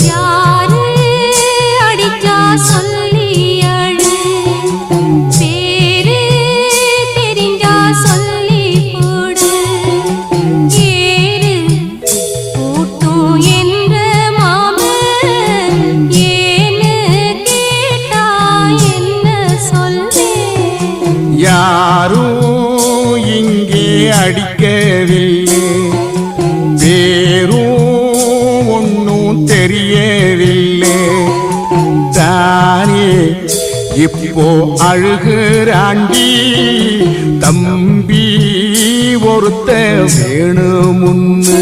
யாரு அடிச்சா சொல்லி அழு, பேரு தெரிஞ்சா சொல்லி போடு. ஏறு கூட்டும் என்ற மாமன் ஏன்னு கேட்டா என்ன சொல்வே? யாரும் இங்கே அடிக்கவில்லை, பேரும் ஒன்னும் தெரியவில்லை. தானே இப்போ அழுகிறாண்டி தம்பி ஒருத்த வேணுமுன்னு.